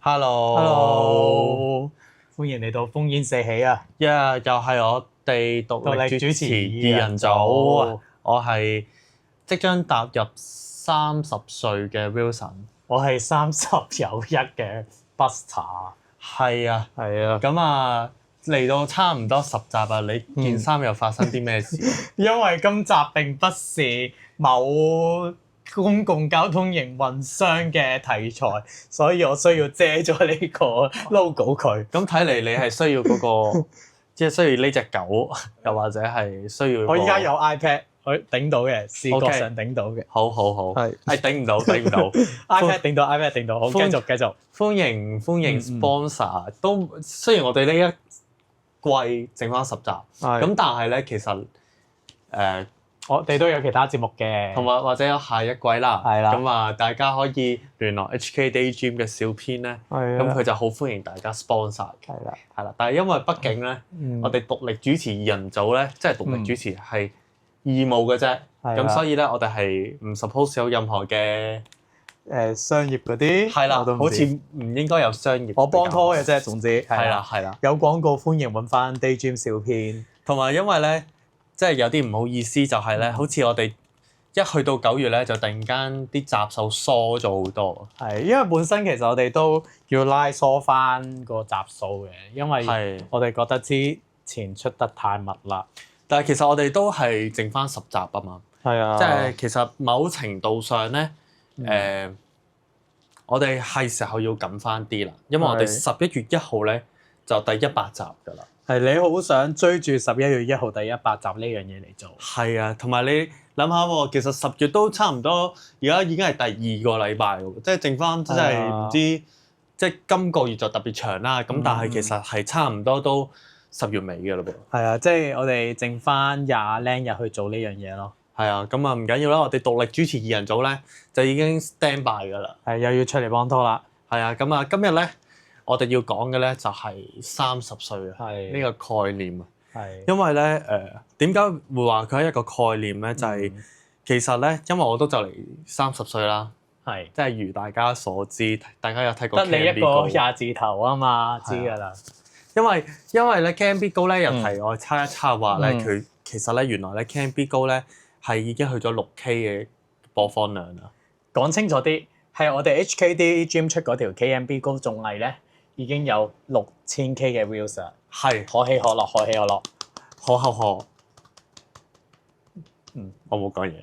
Hello，歡迎嚟到烽煙四起啊！又係我哋獨力主持二人組，我係即將踏入30歲嘅 Wilson，我係30有一嘅 Buster。係啊，係啊，咁啊嚟到差唔多10集啊，你件衫又發生啲咩事？因為今集並不是某公共交通營運商嘅題材，所以我需要遮咗呢個 logo 佢。咁睇嚟你係需要嗰個，即係需要呢隻狗，又或者係需要。我依家有 iPad，佢頂到嘅，視覺上頂到嘅。好，係頂唔到iPad 頂到 iPad 頂到，好，繼續。歡迎 sponsor，都雖然我哋呢一季剩翻10集，咁但係咧其實我哋都有其他節目嘅，同埋或者有下一季啦，係啦，咁啊大家可以聯絡 HK Daydream 嘅小編咧，咁佢就好歡迎大家 sponsor 嘅，係啦，但係因為畢竟咧，我哋獨力主持二人組咧，即係獨力主持係義務嘅啫，咁所以咧我哋係唔 suppose 有任何嘅商業嗰啲，係啦，好似唔應該有商業，我幫拖嘅啫，總之係啦，有廣告歡迎揾翻 Daydream 小編，同埋因為咧。即係有啲唔好意思，就係咧，好似我哋一去到9月咧，就突然間啲集數疏咗好多。係，因為本身其實我哋都要拉疏翻個集數嘅，因為我哋覺得之前出得太密啦。但係其實我哋都係剩翻10集啊嘛。係啊，即係其實某程度上咧，我哋係時候要緊翻啲啦，因為我哋11月1號咧就第100集㗎啦。係，你好想追住11月1號第100集呢樣嘢嚟做？係啊，同埋你諗下喎，其實10月都差唔多，而家已經係第2個禮拜喎，即係剩翻即係唔知，即係今個月就特別長啦。咁但係其實係差唔多都10月尾㗎啦噃。係啊，即係我哋剩翻20零日去做呢樣嘢咯。係啊，咁啊唔緊要啦，我哋獨力主持二人組咧就已經 stand by 㗎啦。係，又要出嚟幫拖啦。係啊，咁啊今日咧。我哋要講嘅咧就係30歲啊，呢個概念啊。係，因為咧點解會話佢係一個概念咧？就係其實咧，因為我都就嚟30歲啦。係，即係如大家所知，大家有睇過 KMB 高。得你一個20字頭啊嘛，知㗎啦。因為咧 KMB 高咧又提我猜一猜話咧，佢其實咧原來咧 KMB 高咧係已經去咗6K 嘅播放量啦。講清楚啲，係我哋 HKD Gym 出嗰條 KMB 高綜藝咧。已經有6000K 嘅 views 啦，係可喜可樂，可喜可樂，可口可。我冇講嘢。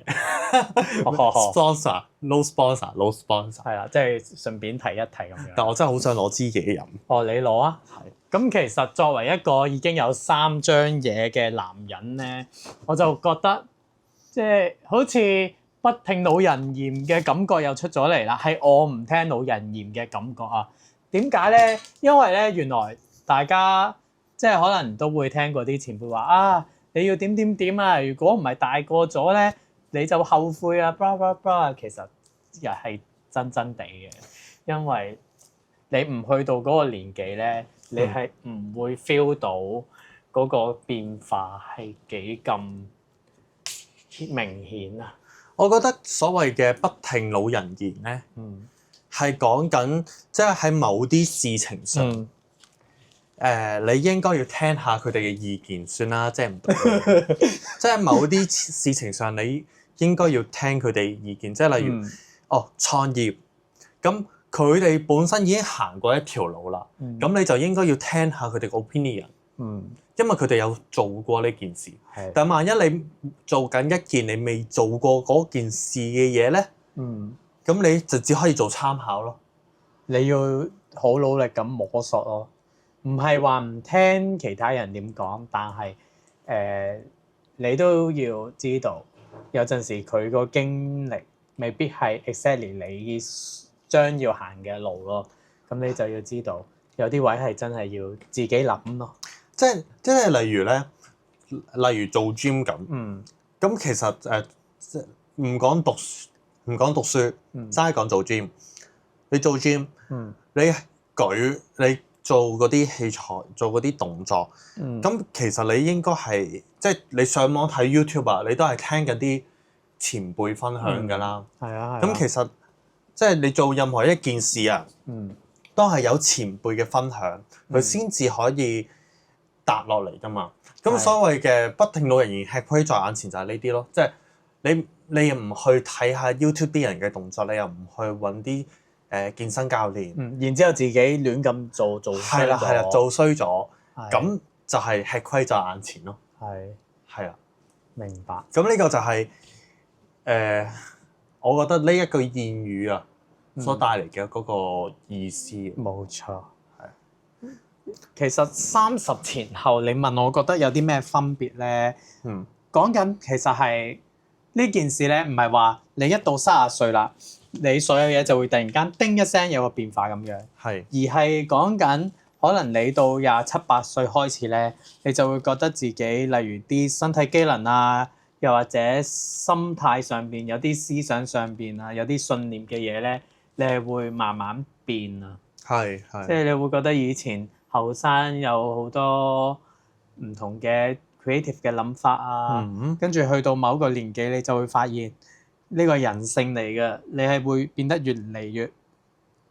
sponsor，no sponsor，no sponsor。係啦，即係順便提一提咁樣。但我真係好想攞支嘢飲。哦，你攞啊？係。咁其實作為一個已經有3張嘢嘅男人咧，我就覺得即係好似不聽老人言嘅感覺又出咗嚟啦。係我唔聽老人言嘅感覺啊！點解咧？因為咧，原來大家即係可能都會聽過啲前輩話啊，你要點啊！如果唔係大個咗咧，你就後悔啊！blah blah blah，其實又係真地嘅，因為你唔去到嗰個年紀咧，你係唔會 feel 到嗰個變化係幾咁明顯啊！我覺得所謂嘅不聽老人言咧，係講緊，即係喺某啲事情上，你應該要聽下佢哋嘅意見算啦，即係唔即係某啲事情上，你應該要聽佢哋意見，即係例如創業，咁佢哋本身已經行過一條路啦，咁你就應該要聽下佢哋嘅 opinion，因為佢哋有做過呢件事。但萬一你做緊一件你未做過嗰件事嘅嘢咧，咁你就只可以做參考咯，你要好努力咁摸索咯，唔係話唔聽其他人點講，但係你都要知道，有陣時佢個經歷未必係 exactly 你將要行嘅路咯，咁你就要知道，有啲位係真係要自己諗咯，即係例如咧，例如做 gym 咁，咁其實唔講讀書，齋講做 gym。你做 gym，你做嗰啲器材，做嗰啲動作，咁其實你應該係即係你上網睇 YouTube 啊，你都係聽緊啲前輩分享㗎啦。係啊。咁其實即係你做任何一件事啊，都係有前輩嘅分享，佢先至可以達落嚟㗎嘛。咁所謂嘅不聽老人言，吃虧在眼前就係呢啲咯，即係你又唔去睇下 YouTube 啲人嘅動作，你又唔去揾啲健身教練，然之後自己亂咁做衰咗，係啦，做衰咗，咁就係吃虧在眼前咯。係啦，明白。咁呢個就係我覺得呢一句諺語啊所帶嚟嘅嗰個意思。冇錯，係。其實30前後，你問我覺得有啲咩分別咧？講緊其實係呢件事咧，唔係話你一到30歲啦，你所有嘢就會突然間叮一聲有個變化咁樣，而係講緊可能你到27、8歲開始咧，你就會覺得自己例如啲身體機能啊，又或者心態上邊有啲思想上邊啊，有啲信念嘅嘢咧，你係會慢慢變啊。係，即係你會覺得以前後生有好多唔同嘅 creative 嘅諗法啊，跟住去到某個年紀，你就會發現呢個人性嚟嘅，你係會變得越嚟越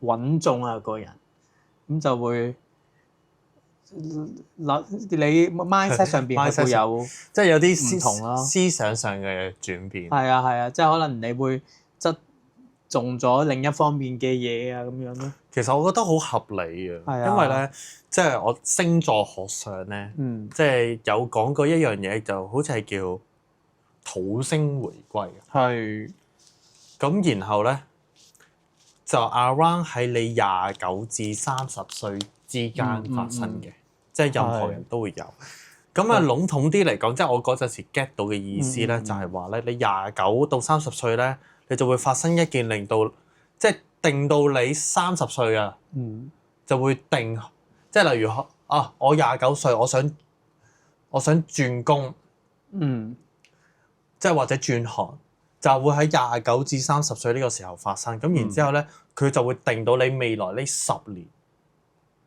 穩重啊個人，咁就會你 mindset 上邊係會有即係有啲唔同咯，思想上嘅轉變。係啊，即係可能你會側重咗另一方面嘅嘢啊咁樣咯。其實我覺得好合理啊，因為咧，即係我星座學上咧，即係有講過一樣嘢，就好似係叫土星回歸。係。咁然後咧，就 around 喺你29至30歲之間發生嘅，即係任何人都會有。咁啊，籠統啲嚟講，即係我嗰陣時 get 到嘅意思咧，就係話咧，你29到30歲咧，你就會發生一件令到即係定到你30歲啊，就會定，即係例如我29歲，我想轉工，即係或者轉行，就會喺29至30歲呢個時候發生。咁然之後咧，佢就會定到你未來呢10年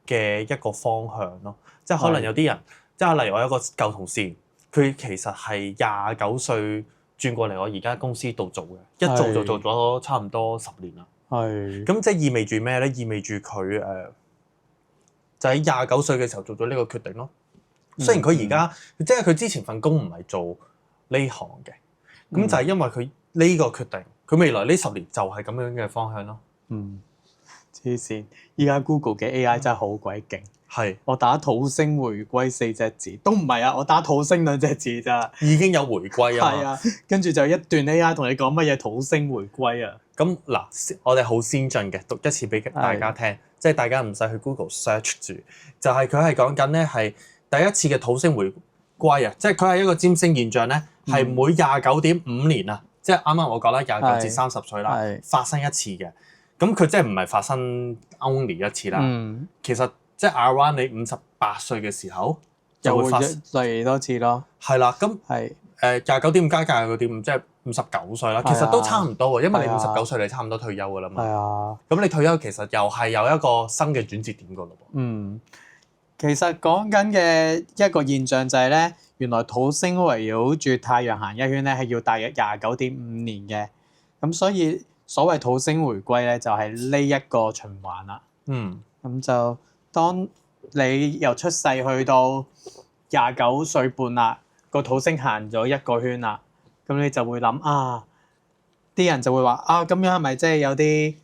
嘅一個方向咯。即係可能有啲人，即係例如我有個舊同事，佢其實係29歲轉過嚟我而家公司度做嘅，一做就做咗差唔多10年啦。咁即係意味住咩咧？意味住佢就喺29歲嘅時候做咗呢個決定咯。雖然佢而家即係佢之前份工唔係做呢行嘅，咁就係因為佢呢個決定，佢未來呢10年就係咁樣嘅方向咯。黐線！依家 Google 嘅 AI 真係好鬼勁。我打土星回歸4隻字，都唔係啊！我打土星2隻字咋，已經有回歸啊。跟住就一段 AI 同你講乜嘢土星回歸啊。咁嗱，我哋好先進嘅，讀一次俾大家聽，即係大家唔使去 Google search 住，就係佢係講緊咧係第一次嘅土星回歸啊，即係佢係一個占星現象咧，係每29.5年啊，即係啱啱我講啦，29至30歲啦，發生一次嘅。咁佢即係唔係發生 only 一次啦？其實即係 around 你58歲嘅時候就會發嚟多次咯。係啦，咁29.5加29.5即係59歲啦。其實都差唔多喎，因為你59歲你差唔多退休㗎啦嘛。咁你退休其實又係有一個新嘅轉折點㗎咯喎。其實講緊嘅一個現象就係咧，原來土星圍繞住太陽行一圈咧係要大約29.5年嘅。咁所以所謂土星回歸咧，就係呢一個循環啦。咁就當你由出世去到29歲半啦，個土星行咗一個圈啦，咁你就會諗啲人就會話咁樣係咪即係有啲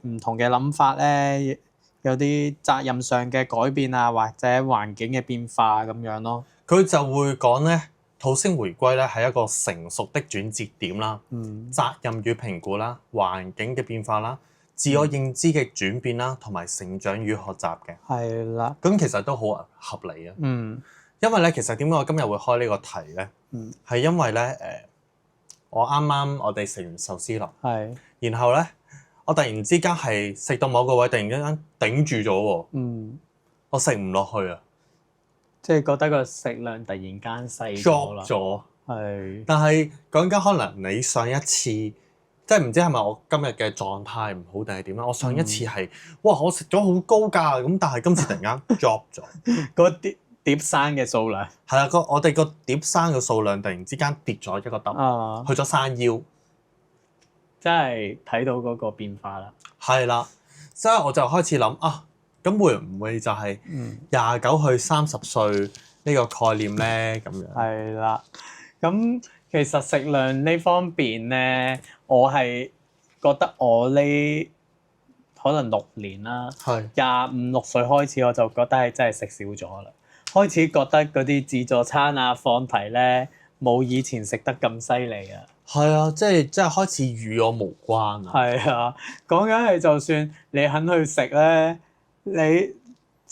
唔同嘅諗法咧？有啲責任上嘅改變啊，或者環境嘅變化咁樣咯。佢就會講咧，土星回歸咧係一個成熟的轉折點啦，責任與評估啦，環境嘅變化啦，自我認知嘅轉變啦，同埋成長與學習嘅。係啦。咁其實都好合理啊。因為咧，其實點解我今日會開呢個題咧？係因為咧我啱哋食完壽司啦，然後咧我突然之間係食到某個位，突然間頂住咗喎。我食唔落去啊！即係覺得個食量突然間細咗啦。咗。但係講緊可能你上一次，即係唔知係咪我今日嘅狀態唔好定係點啦？我上一次係我食咗好高價咁，但係今次突然間 drop 咗。嗰碟生嘅數量係啦，我哋個碟生嘅數量突然之間跌咗一個揼，去咗山腰。真係睇到嗰個變化啦。係啦，即係我就開始諗啊，咁會唔會就係29去30歲呢個概念咧？咁樣係啦，咁其實食量呢方面咧，我係覺得我呢可能6年啦，係25、6歲開始我就覺得係真係食少咗啦，開始覺得嗰啲自助餐啊放題咧冇以前食得咁犀利啊。係啊，即係開始與我無關啊。係啊，講緊係就算你肯去食咧，你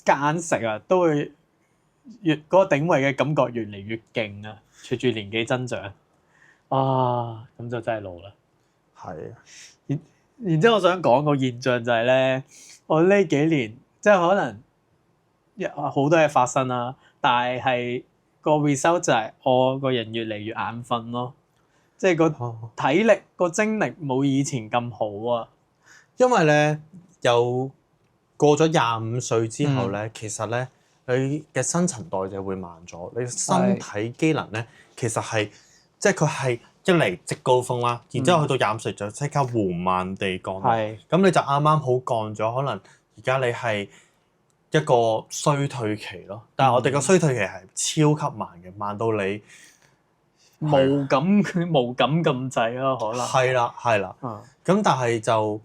夾硬食啊，都會嗰個頂胃嘅感覺越嚟越勁啊！隨住年紀增長，啊咁就真係老啦。係啊，然之後我想講個現象就係咧，我呢幾年即係可能好多嘢發生啦，但係個 result 就係我個人越嚟越眼瞓咯。即係個體力、個精力冇以前咁好啊！因為咧有過咗25歲之後咧，其實咧你嘅新陳代謝會慢咗，你身體機能咧其實係即係佢係一嚟即高峰啦，然之後去到25歲就即刻緩慢地降落，咁你就啱啱好降咗，可能而家你係一個衰退期咯。但係我哋個衰退期係超級慢嘅，慢到你無感咁滯咯，可能係啦，咁但係就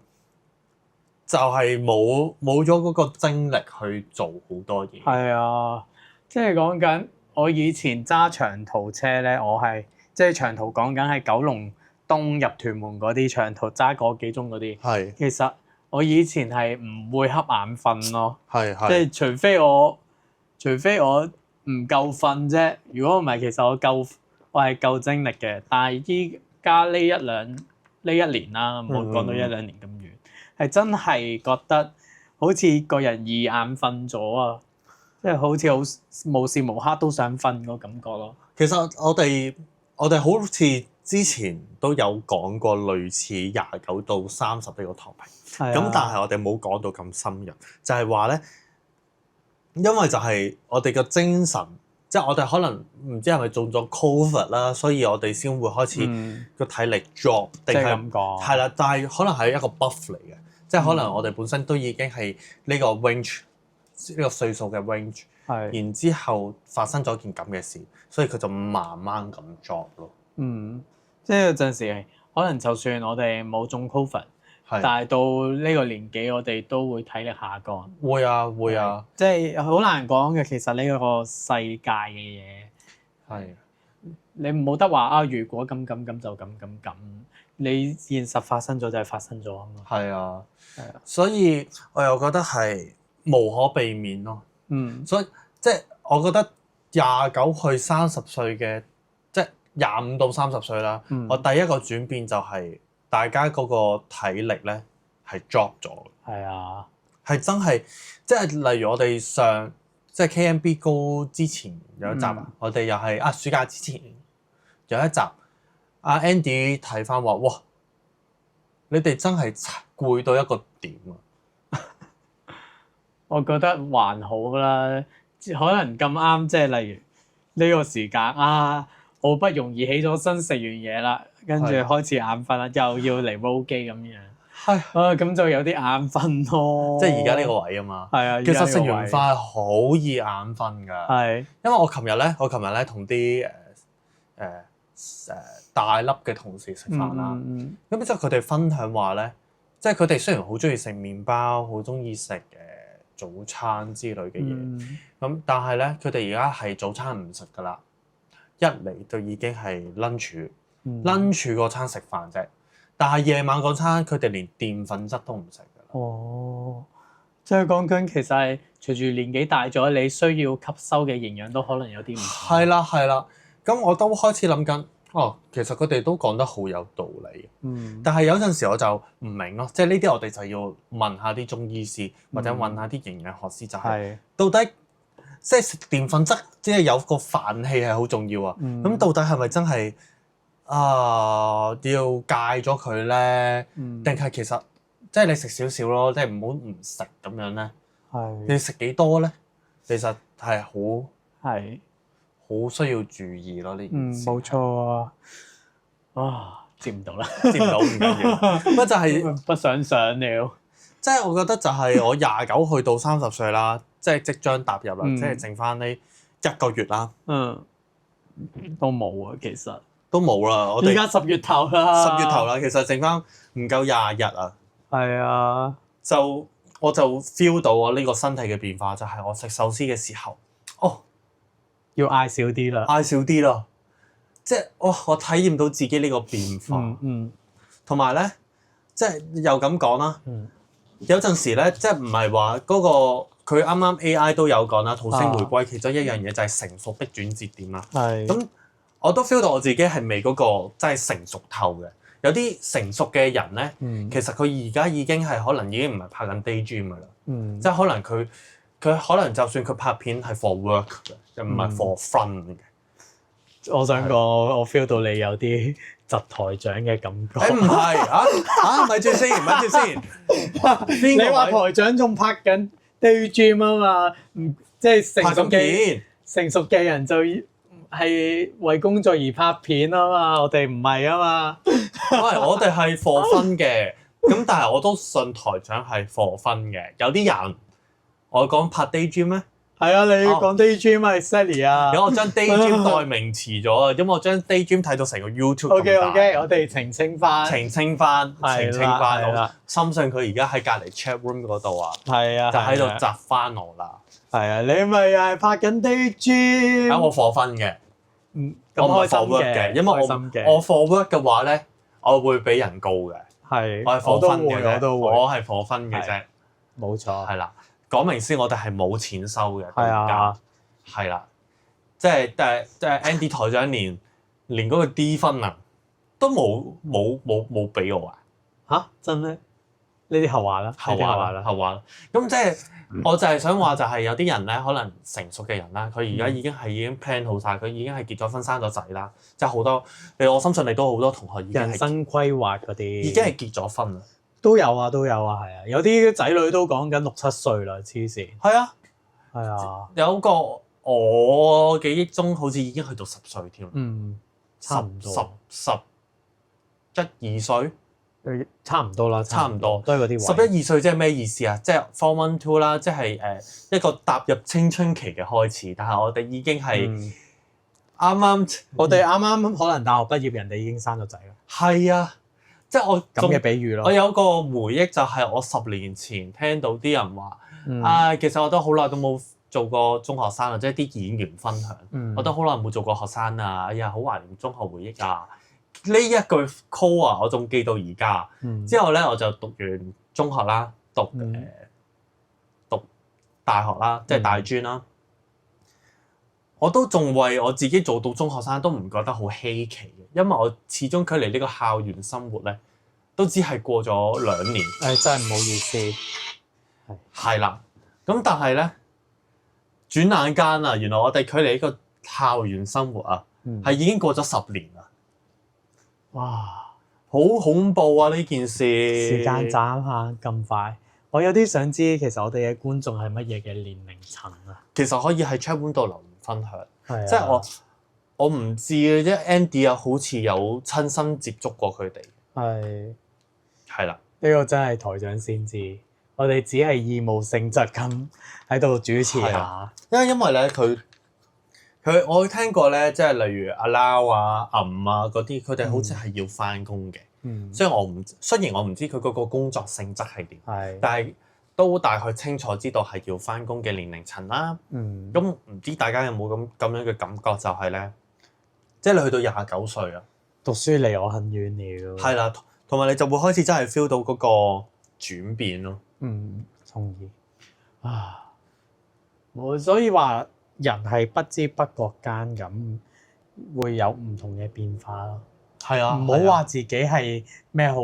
係冇咗嗰個精力去做好多嘢。係啊，即係講緊我以前揸長途車咧，我係即係長途講緊係九龍東入屯門嗰啲長途揸個幾鐘嗰啲。係，其實我以前係唔會瞌眼瞓咯，係即係除非我唔夠瞓啫。如果唔係，其實我係夠精力嘅。但係依家呢一年啦，唔好講到1、2年咁遠，係真係覺得好似個人易眼瞓咗啊！即係好似無時無刻都想瞓嗰感覺咯。其實我哋好似之前都有講過類似29到30呢個 topic，咁但係我哋冇講到咁深入，就係話咧，因為就係我哋嘅精神。即係我哋可能唔知係咪中咗 COVID 啦，所以我哋先會開始個體力 drop，定係咁講係啦。但係可能係一個 buff 嚟嘅，即係可能我哋本身都已經係呢個 range 呢個歲數嘅 range，然之後發生咗件咁嘅事，所以佢就慢慢咁 drop 咯。即係有陣時可能就算我哋冇中 COVID。但係到呢個年紀，我哋都會體力下降。會啊，即係好難講嘅。其實呢個世界嘅嘢係你冇得話啊。如果咁就咁，你現實發生咗就係發生咗啊嘛。係啊，所以我又覺得係無可避免咯。所以即係我覺得29去30歲嘅，即係25到30歲啦。我第一個轉變就係。大家嗰個體力咧係 drop 咗，係啊，係真係即係例如我哋即係 KMB 高之前有一集我哋又係暑假之前有一集，阿 Andy 睇翻話，哇！你哋真係攰到一個點啊！我覺得還好啦，可能咁啱，即係例如呢個時間啊，好不容易起咗身食完嘢啦。跟住開始眼瞓啦，又要嚟 roll 機咁樣，咁就有啲眼瞓咯。即係而家呢個位啊嘛。係啊，其實食完飯好易眼瞓㗎。因為我琴日咧同啲大粒嘅同事食飯啦，咁之後佢哋分享話咧，即係佢哋雖然好中意食麵包，好中意食早餐之類嘅嘢，咁但係咧佢哋而家係早餐唔食㗎啦，一嚟就已經係 lunch 嗰餐食飯啫，但係夜晚嗰餐佢哋連澱粉質都唔食㗎。哦，即係講緊其實係隨住年紀大咗，你需要吸收嘅營養都可能有啲唔同。係啦，咁我都開始諗緊，其實佢哋都講得好有道理。但係有陣時我就唔明咯，即係呢啲我哋就要問下啲中醫師或者問下啲營養學師，就係到底即係食澱粉質，即係有個飯氣係好重要啊。咁到底係咪真係？要戒咗佢咧，定係其實即係你食少少咯，即係唔好唔食咁樣咧。你食幾多咧？其實係好需要注意咯呢件事。冇錯啊！接唔到啦，接唔到唔緊要，乜就係不想上了。即係我覺得就係我29去到30歲啦，即係即將踏入啦，即係剩翻呢1個月啦。都冇啊，其實都冇啦。我哋而家10月頭啦。10月頭啦，其實剩翻唔夠20日啊。係啊，我就 feel 到我呢個身體嘅變化，就係我食壽司嘅時候，要嗌少啲啦。嗌少啲啦。即係我體驗到自己呢個變化。同埋咧，即係又咁講啦。有陣時咧，即係唔係話嗰個佢啱啱 AI 都有講啦，土星回歸其中一樣嘢就係成熟的轉折點啦。咁我都 feel 到我自己係未嗰個真係成熟透嘅。有啲成熟嘅人咧，其實佢而家已經係可能已經唔係拍緊 daydream 噶啦。即係可能佢可能就算佢拍片係 for work 嘅，又唔係 for fun 嘅。我想講，我 feel 到你有啲窒台長嘅感覺。唔係咪住先，咪住先。你話台長仲拍緊 daydream 啊嘛？即係成熟嘅人就係為工作而拍片啊嘛，我哋唔係啊嘛。我哋係 for fun 嘅，咁但係我都信台長係 for fun 嘅。有啲人我講拍 daydream 咩？係啊，你講 daydream 係 Sally 啊。有我將 daydream 代名詞咗啊，因為我將 daydream 睇到成個 YouTube 咁大。OK， 我哋澄清翻。我深信佢而家喺隔離 chat room 嗰度啊。係啊，就喺度窒翻我啦。係啊，你咪又係拍緊 daydream。我 for fun 嘅。咁開心嘅，因為我 for work 嘅話咧，我會俾人告嘅。係，我係 for fun 嘅啫，我係 for fun 嘅啫。冇錯。係啦，講明先，我哋係冇錢收嘅。係啊。係啦，即係 Andy 台長連嗰個 D 分啊都冇俾我啊！嚇，真咩？呢啲後話啦。後話。咁即係。我就係想話，就係有啲人咧，可能成熟嘅人啦，佢而家已經 plan 好晒，佢已經係結咗婚生咗仔啦，即係好多。我深信你都好多同學已經係人生規劃嗰啲，已經係結咗婚啦。都有啊，係啊，有啲仔女都講緊6、7歲啦，黐線。係啊。有個我記憶中好似已經去到10歲添。差唔多。11、12歲。差唔多啦，差唔多都係嗰啲位。11、12歲即係咩意思啊？即係 Form 1、2啦，即係一個踏入青春期嘅開始。但係我哋已經係我哋啱啱可能大學畢業，人哋已經生咗仔啦。係啊，即係我咁嘅比喻咯。我有個回憶就係我10年前聽到啲人話，其實我都好耐都冇做過中學生啦，即係啲演員分享，我都好耐冇做過學生啊！哎呀，好懷念中學回憶啊！呢一句 call 啊，我仲記到而家。之後咧，我就讀完中學啦，讀大學啦，即係大專啦。我都仲為我自己做到中學生都唔覺得好稀奇嘅，因為我始終距離呢個校園生活咧，都只係過咗2年。真係唔好意思。係啦，咁但係咧，轉眼間啊，原來我哋距離呢個校園生活啊，係已經過咗10年啦。哇！好恐怖啊！呢件事時間眨下咁快，我有啲想知其實我哋嘅觀眾係乜嘢嘅年齡層啊？其實可以喺 chat room 度留言分享。即係我唔知嘅啫。Andy 啊，好似有親身接觸過佢哋。係啦，呢個真係台長先知，我哋只係義務性質咁喺度主持下。因為咧我聽過咧，即係例如阿撈啊、銀啊嗰啲，佢哋好似係要翻工嘅。雖然我唔知佢嗰個工作性質係點，但係都大概清楚知道係要翻工嘅年齡層啦。咁唔知大家有冇咁樣嘅感覺，就係咧，即係你去到29歲啊，讀書離我很遠了。係啦，同埋你就會開始真係 feel 到嗰個轉變咯。同意啊！所以話。人係不知不覺間咁會有唔同嘅變化咯。唔好話自己係咩好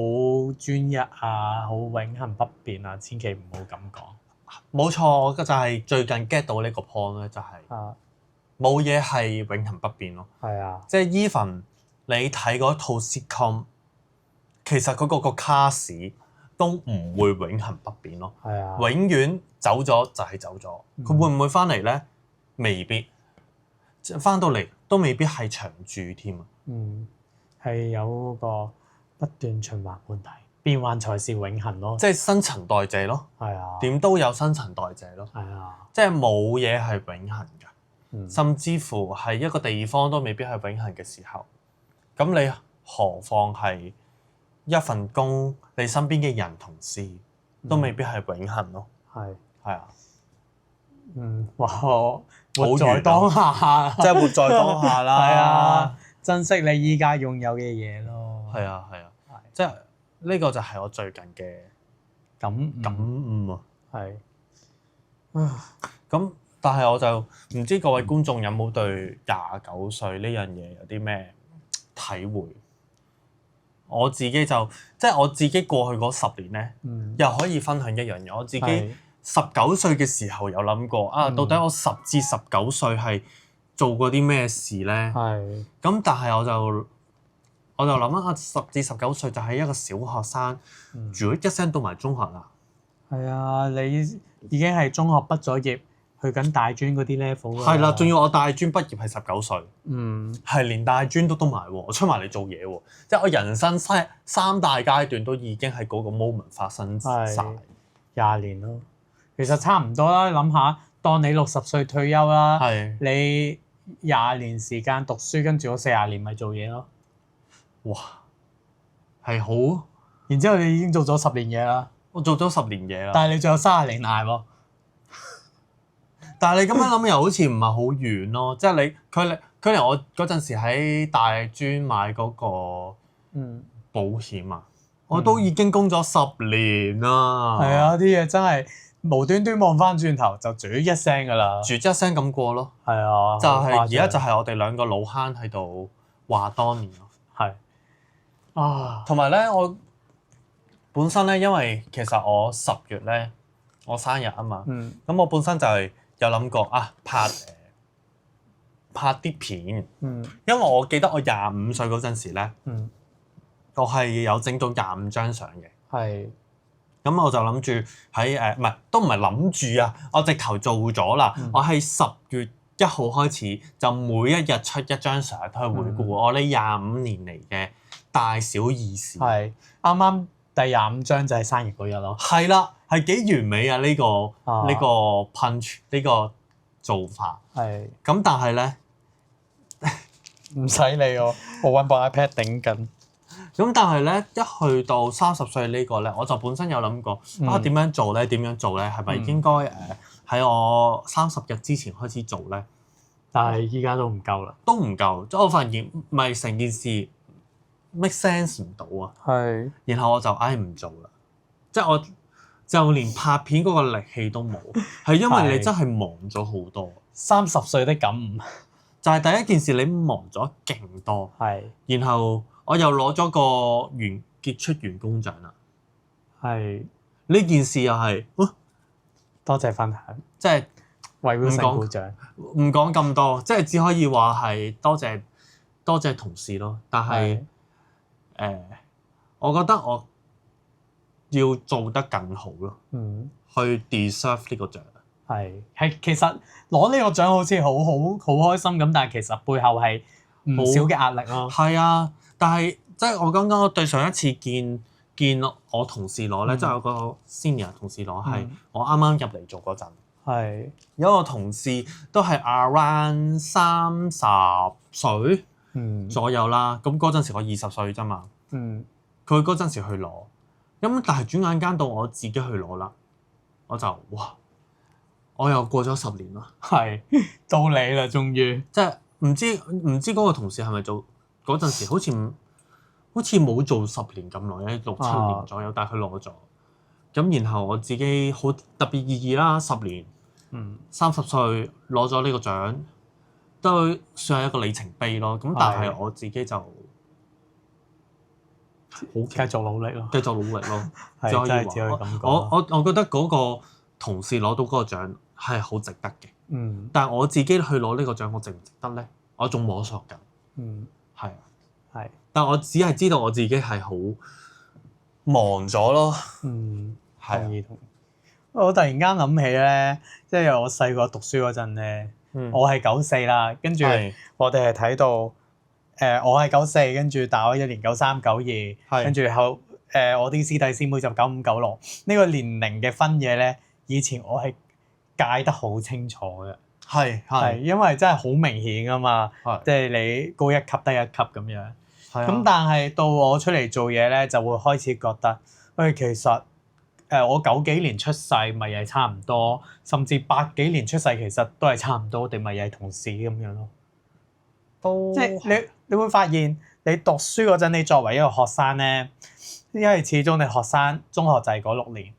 專一啊，好永恆不變啊，千祈唔好咁講。冇錯，就係最近 get 到呢個 point 咧，就係冇嘢係永恆不變咯。即係 even 你睇嗰套 sitcom，其實嗰個 cast 都唔會永恆不變咯。永遠走咗就係走咗，佢會唔會翻嚟咧？未必，翻到嚟都未必係長住添啊。係有個不斷循環問題。變幻才是永恆咯。即係新陳代謝咯，係啊，點都有新陳代謝咯，係啊，即係冇嘢係永恆㗎，嗯甚至乎係一個地方都未必係永恆嘅時候，咁你何況係一份工，你身邊嘅人同事都未必係永恆咯，係啊，哇！活在當下，即係活在當下啦，係啊，珍惜你依家擁有嘅嘢咯。係啊，即係呢個就係我最近嘅感悟啊。係，咁但係我就唔知各位觀眾有冇對29歲呢樣嘢有啲咩體會？我自己就即係我自己過去嗰10年咧，又可以分享一樣嘢。我自己19歲嘅時候有諗過啊，到底我10至19歲係做過啲咩事咧？係。咁但係我就諗啊，10至19歲就係一個小學生，如果一聲到埋中學啦。係啊，你已經係中學畢咗業，去緊大專嗰啲 level 㗎啦。係啦，仲要我大專畢業係19歲，嗯，係連大專都埋喎，我出埋嚟做嘢喎，即係我人生三大階段都已經係嗰個 moment 發生晒。係20年咯，其實差唔多啦。諗下，當你60歲退休啦，係你20年時間讀書，跟住我40年咪做嘢咯。哇，係好，然之後你已經做咗10年嘢啦，我做咗10年嘢啦。但係你仲有30年捱喎。但係你咁樣諗又好似唔係好遠咯，即係你距離我嗰陣時喺大專買嗰個保險啊，我都已經供咗10年啦。係啊，啲嘢真係無端端望翻轉頭就煮一聲㗎啦，住一聲咁過咯。係啊，就係而家就係我哋兩個老坑喺度話當年咯。係啊，同埋咧，我本身咧，因為其實我10月咧我生日啊嘛，咁我本身就係有諗過啊拍啲片，因為我記得我25歲嗰陣時咧，我係有整到25張相嘅。係。咁我就諗住喺唔係諗住啊，我直頭做咗啦。我係10月1號開始，就每一日出一張相去回顧我呢25年嚟嘅大小意事。係啱啱第25張就係生日嗰日咯。係啦，係幾完美啊！呢個 punch 呢個做法。係。咁但係咧，唔使理我揾部 iPad 頂緊。咁但係咧，一去到30歲呢個咧，我就本身有諗過點樣做咧？係咪應該喺我30日之前開始做咧？但係依家都唔夠啦，都唔夠，即係我發現咪成件事 make sense 唔到啊。係。然後我就唔做啦，即係我就連拍片嗰個力氣都冇，係因為你真係忙咗好多。30歲的感悟就係第一件事，你忙咗勁多。係。然後我又攞咗個傑出員工獎啦。係。呢件事又係，多謝分享，即係為 Wilson 鼓掌。唔講咁多，即係只可以話係多謝同事咯。但係我覺得我要做得更好咯。去 deserve 呢個獎。係其實攞呢個獎好似好開心咁，但係其實背後係唔少嘅壓力咯。係啊，但係即係我剛剛對上一次見我同事攞咧，即係有個 senior 同事攞，係我啱啱入嚟做嗰陣。係有個同事都係 around 30歲左右啦。咁嗰陣時我20歲啫嘛。佢嗰陣時去攞，咁但係轉眼間到我自己去攞啦，我就哇！我又過咗10年啦，係到你啦，終於即係唔知嗰個同事係咪做嗰陣時好似冇做10年咁耐，6、7年左右，但係佢攞咗。咁然後我自己好特別意義啦，10年，30歲攞咗呢個獎，都算係一個里程碑咯。咁但係我自己就好繼續努力咯，只可以我覺得嗰個同事攞到嗰個獎係好值得嘅。但係我自己去攞呢個獎，我值唔值得咧？我仲摸索緊。係啊。但我只係知道我自己係好忙咗咯。同意。我突然間諗起咧，即係我細個讀書嗰陣咧，我係94啦，跟住我哋係睇到我係94，跟住大我1年93、92，跟住我啲師弟師妹就9596呢個年齡嘅分野咧，以前我係界得好清楚嘅。係，因為真係好明顯噶嘛，即係你高一級低一級咁樣。咁但係到我出嚟做嘢咧，就會開始覺得，喂，其實我90幾年出世咪係差唔多，甚至80幾年出世其實都係差唔多，定咪係同事咁樣咯。即係你會發現，你讀書嗰陣，你作為一個學生咧，因為始終你學生中學就係嗰6年，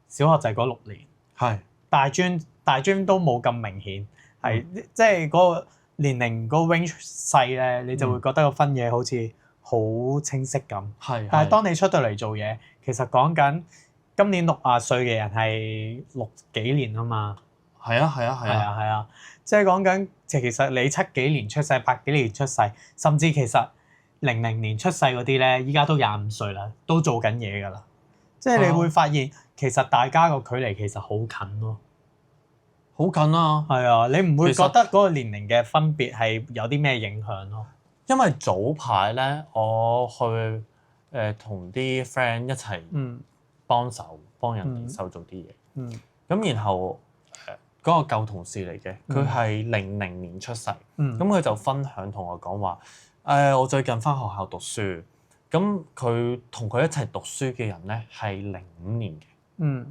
小學就係嗰6年，係大專都冇咁明顯。係，即係嗰個年齡嗰個 range 細咧，你就會覺得個分野好似好清晰咁。但係當你出到嚟做嘢，其實講緊今年60歲嘅人係60幾年啊嘛。係啊，即係講緊其實你70幾年出世、80幾年出世，甚至其實00年出世嗰啲咧，依家都25歲啦，都做緊嘢㗎啦。即係你會發現，其實大家個距離其實好近咯。好近啊！係啊，你唔會覺得嗰個年齡嘅分別係有啲咩影響咯？因為早排咧，我去同啲 friend 一齊幫手幫人哋手做啲嘢。咁然後嗰個舊同事嚟嘅，佢係00年出世。咁佢就分享同我講話，我最近返學校讀書，咁佢同佢一齊讀書嘅人咧係05年嘅。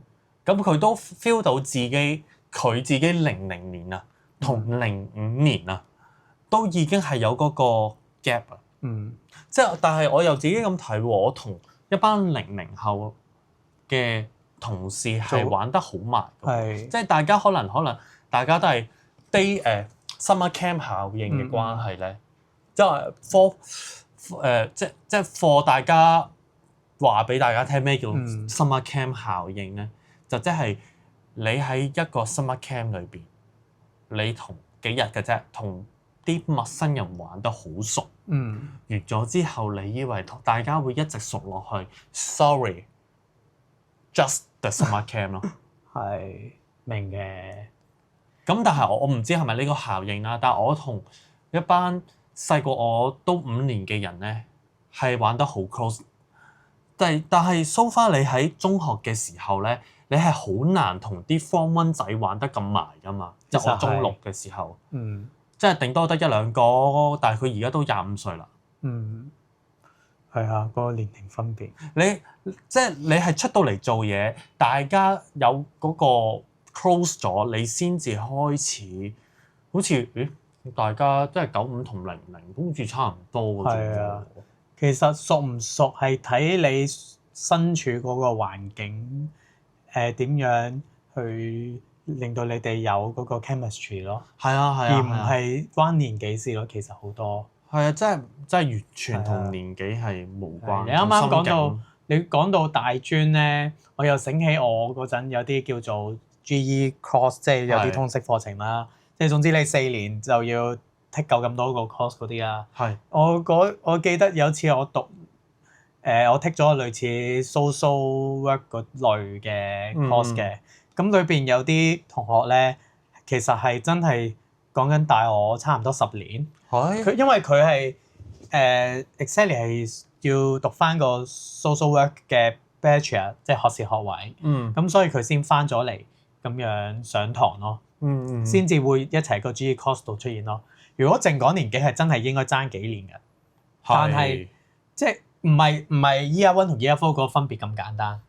咁佢都 feel 到佢自己00年啊，同05年啊，都已經係有嗰個 gap 啊。即係，但係我又自己咁睇喎，我同一班00後嘅同事係玩得好埋嘅，即係大家可能大家都係summer camp 效應嘅關係咧，即係即係 for 大家話俾大家聽咩叫 summer camp 效應咧，就即係。你喺一個 summer camp 裏邊，你同幾日嘅啫，同啲陌生人玩得好熟。完咗之後，你以為大家會一直熟落去 ？Sorry，just the summer camp 咯。係明嘅。咁但係我唔知係咪呢個效應啦。但係我同一班細過我都5年嘅人咧，係玩得好 close。但係 so far 你喺中學嘅時候咧。你係好難同啲 form 1仔玩得咁埋㗎嘛？即係我中6嘅時候，即係頂多得1兩個，但係佢而家都25歲啦。係啊，嗰個年齡分別。即係你係出到嚟做嘢，大家有嗰個 close 咗，你先至開始好似大家即係95同00，好似差唔多嘅啫。係啊，其實熟唔熟係睇你身處嗰個環境。點樣去令到你哋有嗰個 chemistry 咯？係啊，而唔係關年紀事咯。其實好多係啊，真係完全同年紀係無關。你啱啱講到大專咧，我又醒起我嗰陣有啲叫做 GE course， 即係有啲通識課程啦。即係總之你4年就要 take 夠咁多個 course 嗰啲啦。係我記得有次我讀。我 take 咗類似 social work 嗰類嘅 course 嘅，咁裏邊有啲同學咧，其實係真係講緊大我差唔多10年。因為佢係exactly 係要讀翻個 social work 嘅 bachelor， 即係學士學位。咁所以佢先翻咗嚟咁樣上堂咯。先至會一齊個 GE course 度出現咯。如果淨講年紀係真係應該爭幾年嘅，但係即係。唔係 Year 1同 Year 4嗰個分別咁簡單，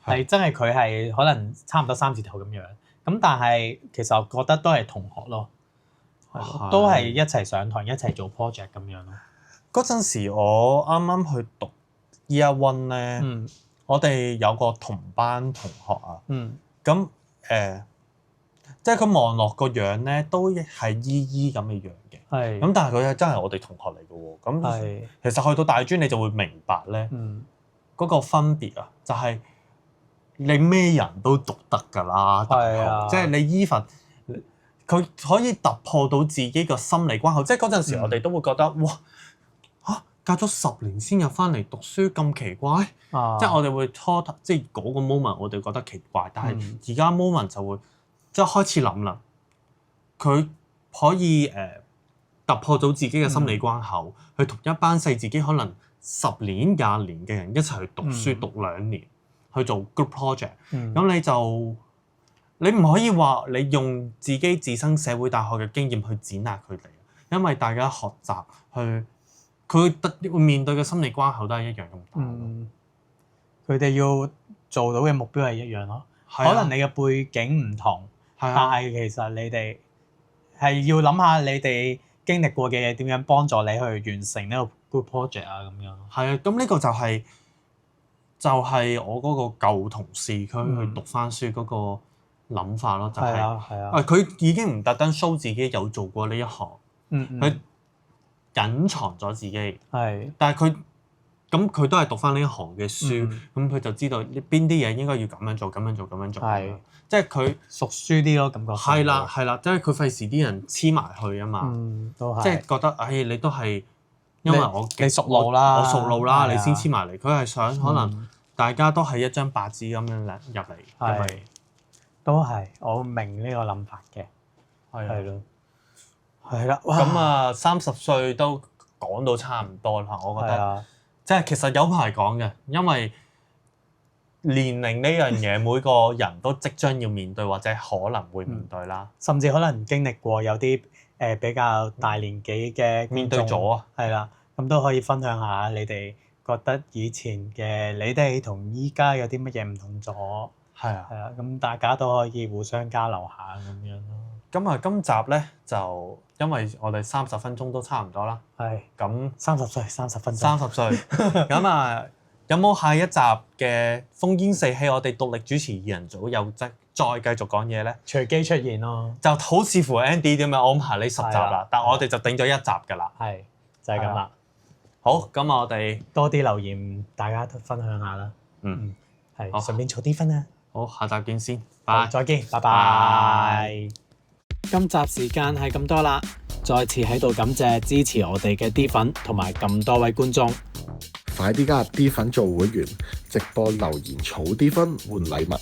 係真係佢係可能差唔多3字頭咁樣。咁但係其實我覺得都係同學咯，都係一齊上堂一齊做 project 咁樣咯。嗰陣時我啱啱去讀 Year 1咧，我哋有個同班同學啊，咁即係佢望落個樣咧，都係姨咁嘅樣嘅。咁但係佢真係我哋同學嚟嘅喎。咁其實去到大專你就會明白咧，嗰個分別啊，就係你咩人都讀得㗎啦。即係你 even 佢可以突破到自己個心理關口。即係嗰陣時我哋都會覺得哇嚇，隔咗10年先入翻嚟讀書咁奇怪。即係我哋會即係嗰個 moment 我哋覺得奇怪，但係而家 moment 就會即係開始諗啦。佢可以突破到自己嘅心理關口，去同一班細自己可能10年、20年嘅人一齊去讀書，讀2年去做 group project。咁你唔可以話你用自己自身社會大學嘅經驗去碾壓佢哋，因為大家學習佢會面對嘅心理關口都係一樣咁大。佢哋要做到嘅目標係一樣咯。可能你嘅背景唔同，但係其實你哋係要諗下你哋經歷過嘅嘢點樣幫助你去完成呢個 group project 啊咁樣。係啊，咁呢個就係我嗰個舊同事佢去讀翻書嗰個諗法咯，就係佢已經唔特登 show 自己有做過呢一行，佢隱藏咗自己，但係佢都係讀翻呢一行嘅書，咁佢就知道邊啲嘢應該要咁樣做，即係佢熟書啲咯，感覺係啦，即係佢費事啲人黐埋去啊嘛，即係覺得你都係因為你熟路啦，我熟路啦，你先黐埋嚟。佢係想可能大家都係一張白紙咁樣入嚟，因為都係我明呢個諗法嘅，係咯，係啦。咁啊，30歲都講到差唔多啦，我覺得，即係其實有排講嘅，因為年齡呢樣嘢，每個人都即將要面對或者可能會面對啦，甚至可能經歷過有啲比較大年紀嘅面對咗，係啦，咁都可以分享下你哋覺得以前嘅你哋同依家有啲乜嘢唔同咗。係啊，咁大家都可以互相交流下咁樣咯。咁啊，今集咧就因為我哋30分鐘都差唔多啦。咁30歲30分鐘。30歲。咁啊，有冇下一集嘅烽煙四起？我哋獨立主持2人組又再繼續講嘢咧？隨機出現咯。就好似乎 Andy 點樣安排呢10集啦，但我哋就定咗1集㗎啦。就係咁啦。好，咁我哋多啲留言，大家都分享下啦。順便儲啲分啊！好，下集見先，拜，再見，拜拜。今集時間係咁多啦，再次喺度感謝支持我哋嘅 D 粉同埋咁多位觀眾，快啲加入 D 粉做會員，直播留言儲 D 分換禮物，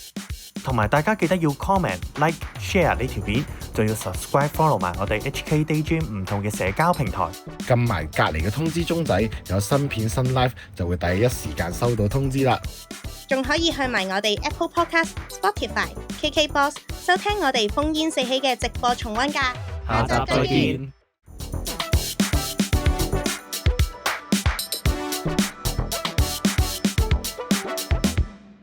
同埋大家記得要 comment、like、share 呢條片，仲要 subscribe、follow 埋我哋 HK Daydream 唔同嘅社交平台，撳埋隔離嘅通知鐘仔，有新片新 live 就會第一時間收到通知啦。仲可以去埋我哋 Apple Podcast、Spotify、KKBox 收聽我哋烽煙四起嘅直播重溫㗎。下集再見。